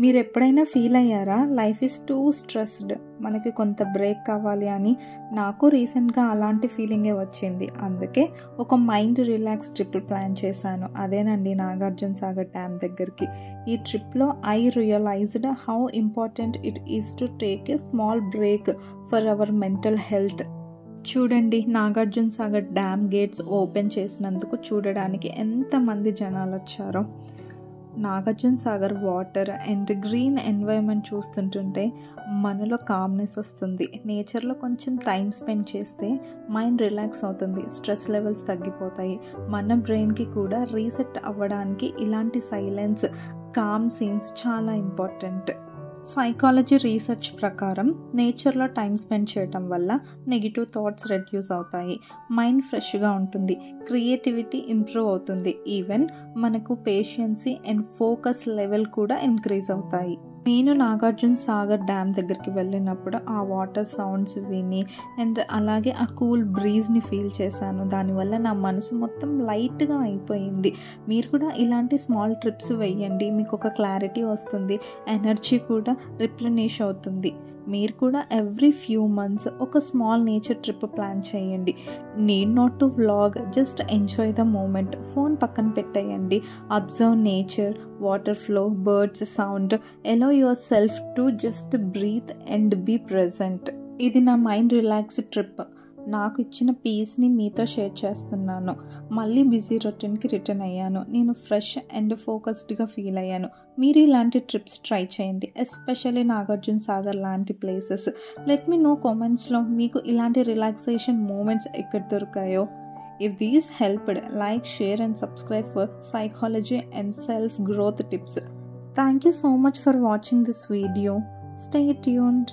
మీరెప్పుడైనా ఫీల్ అయ్యారా? Life is two stressed, మనకి కొంత బ్రేక్ కావాలి అని. నాకు రీసెంట్గా అలాంటి ఫీలింగే వచ్చింది. అందుకే ఒక మైండ్ రిలాక్స్ ట్రిప్ ప్లాన్ చేశాను. అదేనండి నాగార్జున సాగర్ డ్యామ్ దగ్గరికి. ఈ ట్రిప్లో I realised how important it is to take a small break for our mental health. చూడండి, Nagarjuna Sagar dam gates open చేసినందుకు చూడడానికి ఎంతమంది జనాలు వచ్చారో. Nagarjuna Sagar water and green environment చూస్తుంటుంటే మనలో కామ్నెస్ వస్తుంది. నేచర్లో కొంచెం టైం స్పెండ్ చేస్తే మైండ్ రిలాక్స్ అవుతుంది, స్ట్రెస్ లెవెల్స్ తగ్గిపోతాయి. మన బ్రెయిన్కి కూడా రీసెట్ అవ్వడానికి ఇలాంటి సైలెన్స్, కామ్ సీన్స్ చాలా ఇంపార్టెంట్. సైకాలజీ రీసెర్చ్ ప్రకారం నేచర్లో టైం స్పెండ్ చేయటం వల్ల నెగిటివ్ థాట్స్ రెడ్యూస్ అవుతాయి, మైండ్ ఫ్రెష్గా ఉంటుంది, క్రియేటివిటీ ఇంప్రూవ్ అవుతుంది, ఈవెన్ మనకు పేషెన్సీ అండ్ ఫోకస్ లెవెల్ కూడా ఇంక్రీజ్ అవుతాయి. నేను నాగార్జున సాగర్ డ్యామ్ దగ్గరికి వెళ్ళినప్పుడు ఆ వాటర్ సౌండ్స్ విని అండ్ అలాగే ఆ కూల్ బ్రీజ్ని ఫీల్ చేశాను. దానివల్ల నా మనసు మొత్తం లైట్గా అయిపోయింది. మీరు కూడా ఇలాంటి స్మాల్ ట్రిప్స్ వేయండి, మీకు ఒక క్లారిటీ వస్తుంది, ఎనర్జీ కూడా రిప్లెనిష్ అవుతుంది. మీరు కూడా ఎవ్రీ ఫ్యూ మంత్స్ ఒక స్మాల్ నేచర్ ట్రిప్ ప్లాన్ చేయండి. Need not to vlog, just enjoy the moment. Phone పక్కన పెట్టేయండి, observe nature, water flow, birds sound, allow yourself to just breathe and be present. ఇది నా mind relax trip. నాకు ఇచ్చిన పీస్ని మీతో షేర్ చేస్తున్నాను. మళ్ళీ బిజీ రొటీన్కి రిటర్న్ అయ్యాను. నేను ఫ్రెష్ అండ్ ఫోకస్డ్గా ఫీల్ అయ్యాను. మీరు ఇలాంటి ట్రిప్స్ ట్రై చేయండి, ఎస్పెషల్లీ నాగార్జున సాగర్ లాంటి ప్లేసెస్. లెట్ మీ నో కామెంట్స్లో మీకు ఇలాంటి రిలాక్సేషన్ మూమెంట్స్ ఎక్కడ దొరికాయో. If these helped, like, share and subscribe for psychology and self-growth tips. Thank you so much for watching this video. Stay tuned.